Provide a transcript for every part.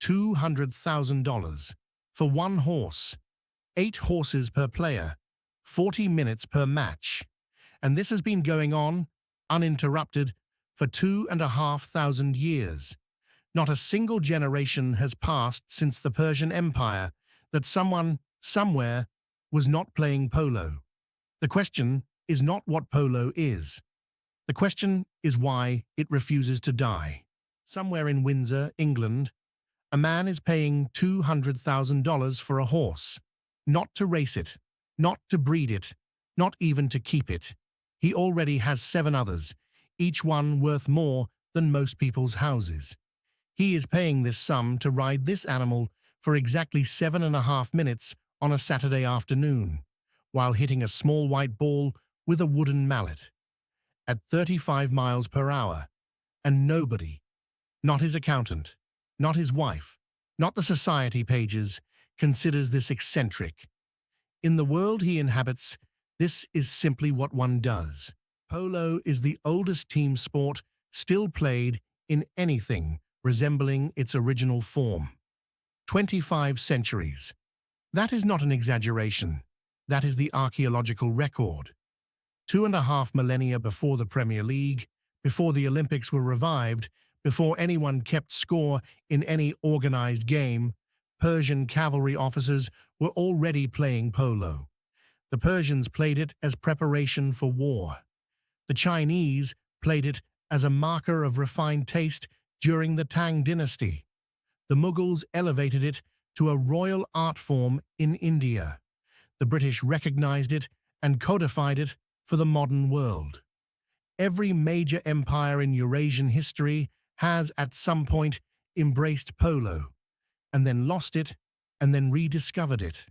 $200,000 for one horse, 8 horses per player, 40 minutes per match. And this has been going on, uninterrupted, for 2,500 years. Not a single generation has passed since the Persian Empire that someone, somewhere, was not playing polo. The question is not what polo is. The question is why it refuses to die. Somewhere in Windsor, England, a man is paying $200,000 for a horse, not to race it, not to breed it, not even to keep it. He already has 7 others, each one worth more than most people's houses. He is paying this sum to ride this animal for exactly 7.5 minutes on a Saturday afternoon, while hitting a small white ball with a wooden mallet at 35 miles per hour, and nobody, not his accountant, not his wife, not the society pages, considers this eccentric. In the world he inhabits, this is simply what one does. Polo is the oldest team sport still played in anything resembling its original form. 25 centuries. That is not an exaggeration. That is the archaeological record. 2.5 millennia before the Premier League, before the Olympics were revived, before anyone kept score in any organized game, Persian cavalry officers were already playing polo. The Persians played it as preparation for war. The Chinese played it as a marker of refined taste during the Tang Dynasty. The Mughals elevated it to a royal art form in India. The British recognized it and codified it for the modern world. Every major empire in Eurasian history has at some point embraced polo, and then lost it, and then rediscovered it.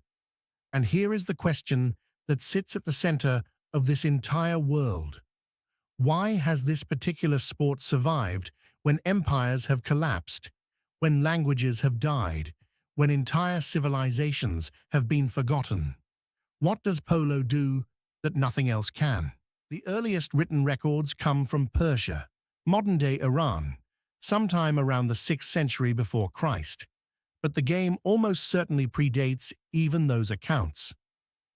And here is the question that sits at the center of this entire world. Why has this particular sport survived when empires have collapsed, when languages have died, when entire civilizations have been forgotten? What does polo do that nothing else can? The earliest written records come from Persia, modern-day Iran, sometime around the 6th century before Christ. But the game almost certainly predates even those accounts.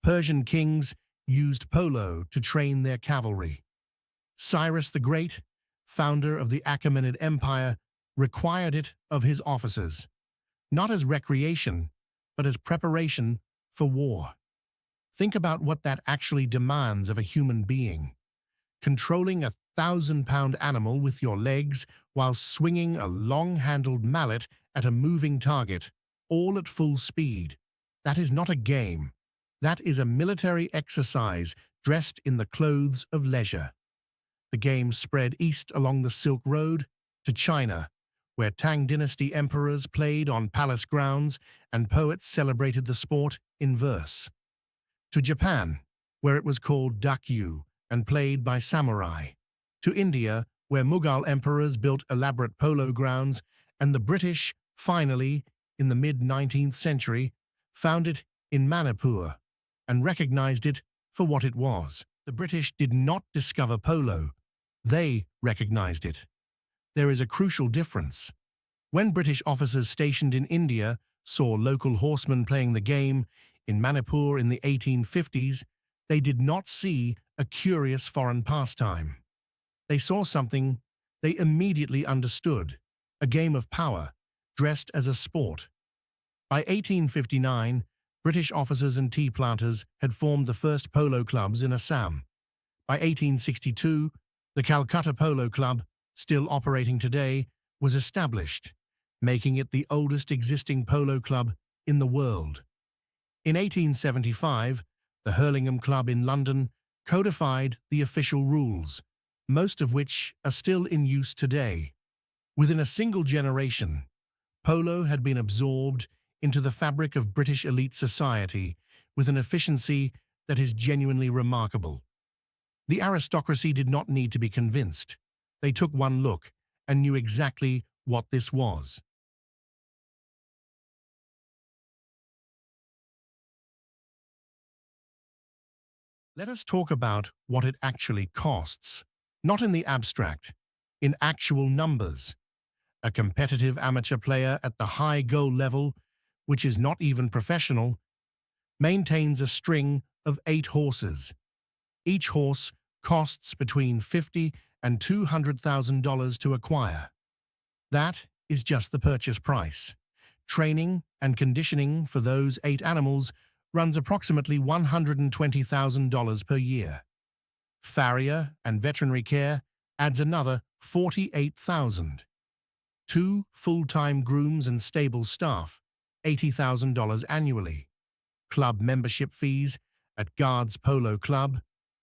Persian kings used polo to train their cavalry. Cyrus the Great, founder of the Achaemenid Empire, required it of his officers, not as recreation, but as preparation for war. Think about what that actually demands of a human being. Controlling a 1,000-pound animal with your legs while swinging a long-handled mallet at a moving target, all at full speed. That is not a game. That is a military exercise dressed in the clothes of leisure. The game spread east along the Silk Road to China, where Tang Dynasty emperors played on palace grounds and poets celebrated the sport in verse. To Japan, where it was called dakyu and played by samurai. To India, where Mughal emperors built elaborate polo grounds, and the British, finally, in the mid-19th century, found it in Manipur and recognized it for what it was. The British did not discover polo. They recognized it. There is a crucial difference. When British officers stationed in India saw local horsemen playing the game in Manipur in the 1850s, they did not see a curious foreign pastime. They saw something they immediately understood, a game of power, dressed as a sport. By 1859, British officers and tea planters had formed the first polo clubs in Assam. By 1862, the Calcutta Polo Club, still operating today, was established, making it the oldest existing polo club in the world. In 1875, the Hurlingham Club in London codified the official rules, most of which are still in use today. Within a single generation, polo had been absorbed into the fabric of British elite society with an efficiency that is genuinely remarkable. The aristocracy did not need to be convinced. They took one look and knew exactly what this was. Let us talk about what it actually costs, not in the abstract, in actual numbers. A competitive amateur player at the high goal level, which is not even professional, maintains a string of 8 horses. Each horse costs between $50,000 and $200,000 to acquire. That is just the purchase price. Training and conditioning for those 8 animals runs approximately $120,000 per year. Farrier and veterinary care adds another $48,000. 2 full-time grooms and stable staff, $80,000 annually. Club membership fees at Guards Polo Club,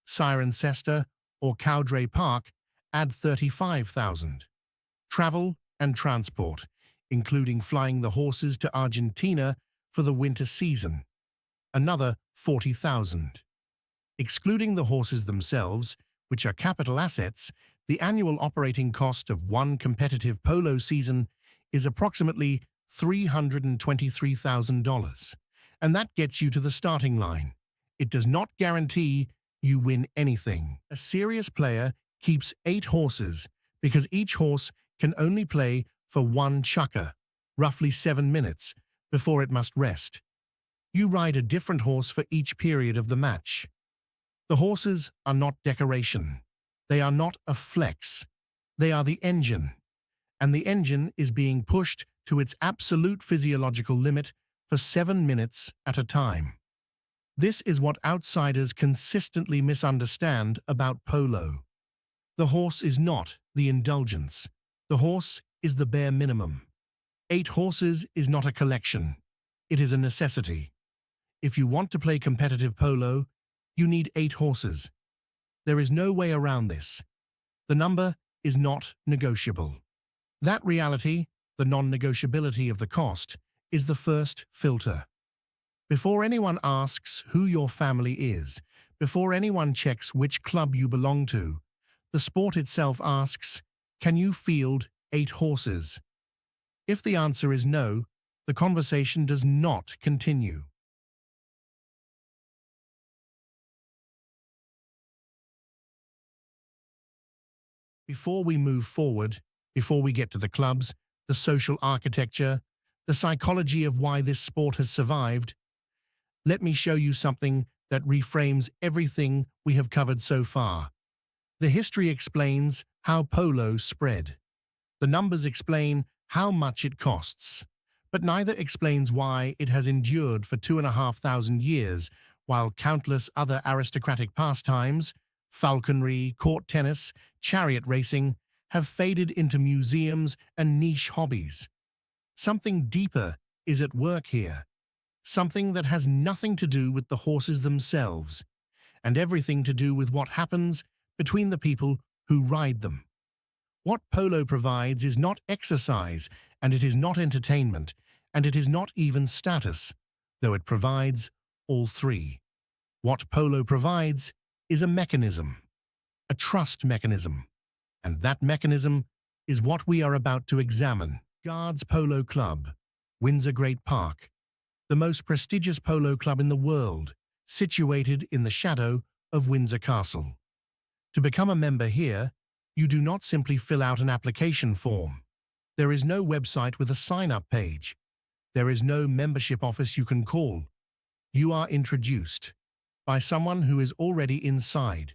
Cirencester, or Cowdray Park add $35,000. Travel and transport, including flying the horses to Argentina for the winter season, another $40,000. Excluding the horses themselves, which are capital assets, the annual operating cost of one competitive polo season is approximately $323,000, and that gets you to the starting line. It does not guarantee you win anything. A serious player keeps 8 horses because each horse can only play for 1 chukker, roughly 7 minutes, before it must rest. You ride a different horse for each period of the match. The horses are not decoration. They are not a flex. They are the engine. And the engine is being pushed to its absolute physiological limit for 7 minutes at a time. This is what outsiders consistently misunderstand about polo. The horse is not the indulgence. The horse is the bare minimum. 8 horses is not a collection. It is a necessity. If you want to play competitive polo, you need 8 horses. There is no way around this. The number is not negotiable. That reality, the non-negotiability of the cost, is the first filter. Before anyone asks who your family is, before anyone checks which club you belong to, the sport itself asks, can you field 8 horses? If the answer is no, the conversation does not continue. Before we move forward, before we get to the clubs, the social architecture, the psychology of why this sport has survived, let me show you something that reframes everything we have covered so far. The history explains how polo spread. The numbers explain how much it costs, but neither explains why it has endured for 2,500 years, while countless other aristocratic pastimes, falconry, court tennis, chariot racing, have faded into museums and niche hobbies. Something deeper is at work here. Something that has nothing to do with the horses themselves, and everything to do with what happens between the people who ride them. What polo provides is not exercise, and it is not entertainment, and it is not even status, though it provides all 3. What polo provides is a mechanism, a trust mechanism, and that mechanism is what we are about to examine. Guards Polo Club, Windsor Great Park, the most prestigious polo club in the world, situated in the shadow of Windsor Castle. To become a member here, you do not simply fill out an application form. There is no website with a sign-up page. There is no membership office you can call. You are introduced by someone who is already inside,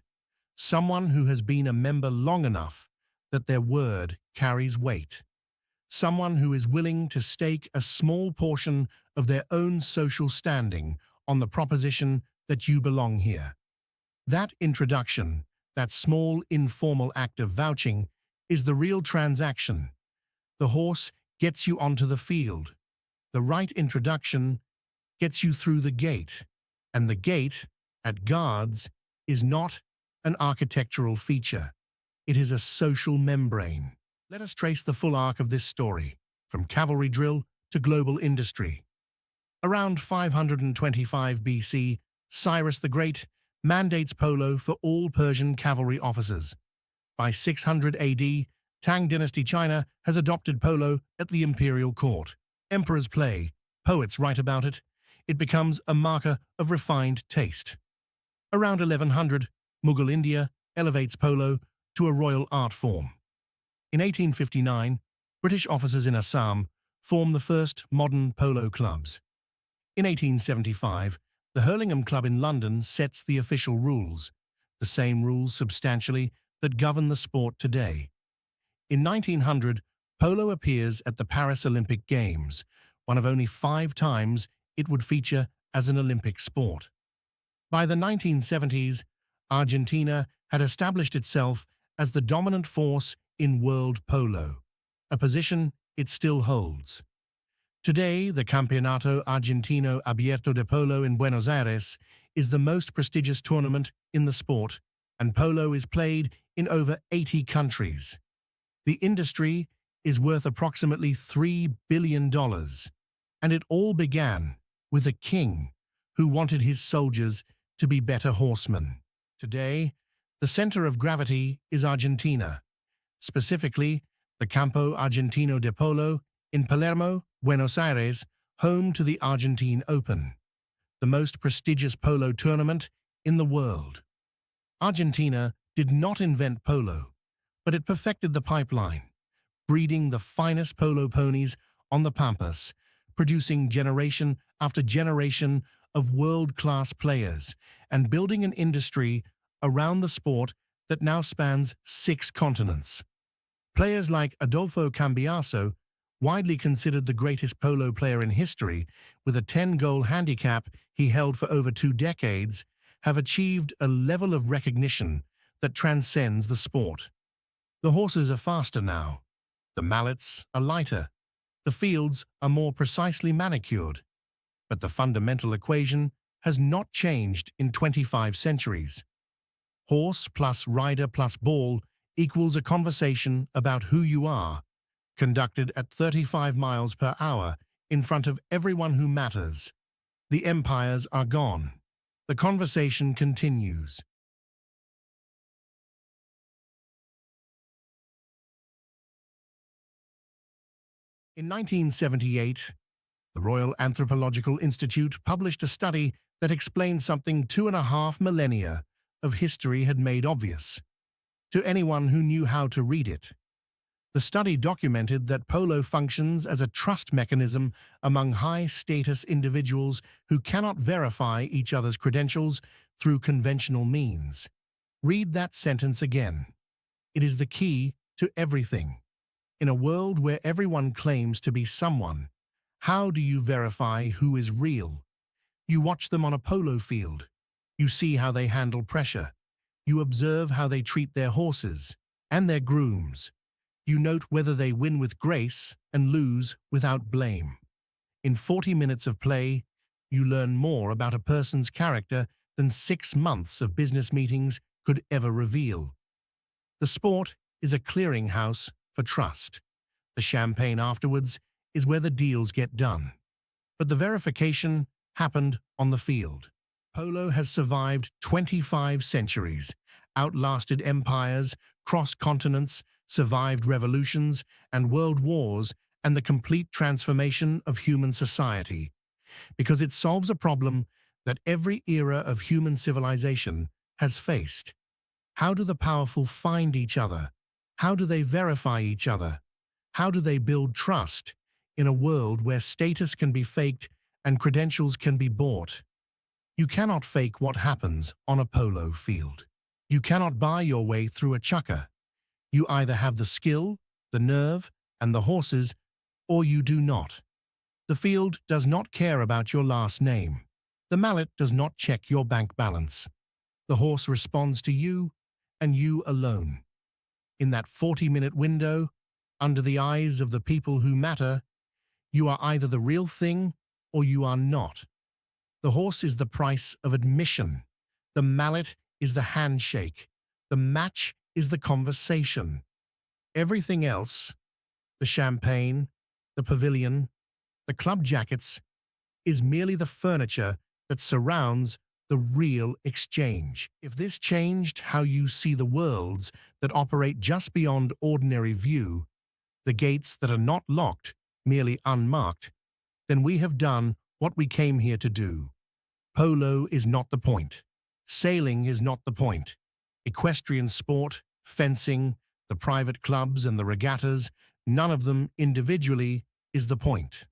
someone who has been a member long enough that their word carries weight, someone who is willing to stake a small portion of their own social standing on the proposition that you belong here. That introduction, that small informal act of vouching, is the real transaction. The horse gets you onto the field. The right introduction gets you through the gate, and the gate, at Guards, is not an architectural feature. It is a social membrane. Let us trace the full arc of this story, from cavalry drill to global industry. Around 525 BC, Cyrus the Great mandates polo for all Persian cavalry officers. By 600 AD, Tang Dynasty China has adopted polo at the imperial court. Emperors play, poets write about it. It becomes a marker of refined taste. Around 1100, Mughal India elevates polo to a royal art form. In 1859, British officers in Assam formed the first modern polo clubs. In 1875, the Hurlingham Club in London sets the official rules, the same rules substantially that govern the sport today. In 1900, polo appears at the Paris Olympic Games, one of only 5 times it would feature as an Olympic sport. By the 1970s, Argentina had established itself as the dominant force in world polo, a position it still holds. Today, the Campeonato Argentino Abierto de Polo in Buenos Aires is the most prestigious tournament in the sport, and polo is played in over 80 countries. The industry is worth approximately $3 billion, and it all began with a king who wanted his soldiers to be better horsemen. Today, the center of gravity is Argentina, specifically the Campo Argentino de Polo in Palermo, Buenos Aires, home to the Argentine Open, the most prestigious polo tournament in the world. Argentina did not invent polo, but it perfected the pipeline, breeding the finest polo ponies on the pampas, producing generation after generation of world-class players, and building an industry around the sport that now spans 6 continents. Players like Adolfo Cambiaso, widely considered the greatest polo player in history, with a 10-goal handicap he held for over 2 decades, have achieved a level of recognition that transcends the sport. The horses are faster now. The mallets are lighter. The fields are more precisely manicured. But the fundamental equation has not changed in 25 centuries. Horse plus rider plus ball equals a conversation about who you are, conducted at 35 miles per hour in front of everyone who matters. The empires are gone. The conversation continues. In 1978, the Royal Anthropological Institute published a study that explained something 2.5 millennia of history had made obvious to anyone who knew how to read it. The study documented that polo functions as a trust mechanism among high-status individuals who cannot verify each other's credentials through conventional means. Read that sentence again. It is the key to everything. In a world where everyone claims to be someone, how do you verify who is real? You watch them on a polo field. You see how they handle pressure. You observe how they treat their horses and their grooms. You note whether they win with grace and lose without blame. In 40 minutes of play, you learn more about a person's character than 6 months of business meetings could ever reveal. The sport is a clearinghouse for trust. The champagne afterwards is where the deals get done. But the verification happened on the field. Polo has survived 25 centuries, outlasted empires, crossed continents, survived revolutions and world wars, and the complete transformation of human society, because it solves a problem that every era of human civilization has faced. How do the powerful find each other? How do they verify each other? How do they build trust in a world where status can be faked and credentials can be bought? You cannot fake what happens on a polo field. You cannot buy your way through a chukker. You either have the skill, the nerve, and the horses, or you do not. The field does not care about your last name. The mallet does not check your bank balance. The horse responds to you, and you alone. In that 40-minute window, under the eyes of the people who matter, you are either the real thing or you are not. The horse is the price of admission. The mallet is the handshake. The match is the conversation. Everything else, the champagne, the pavilion, the club jackets, is merely the furniture that surrounds the real exchange. If this changed how you see the worlds that operate just beyond ordinary view, the gates that are not locked, merely unmarked, then we have done what we came here to do. Polo is not the point. Sailing is not the point. Equestrian sport, fencing, the private clubs and the regattas, None of them individually is the point.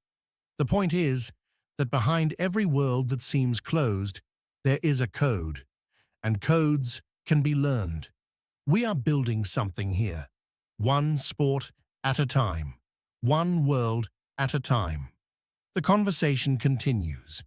The point is that behind every world that seems closed, there is a code, and codes can be learned. We are building something here, one sport at a time, one world at a time. The conversation continues.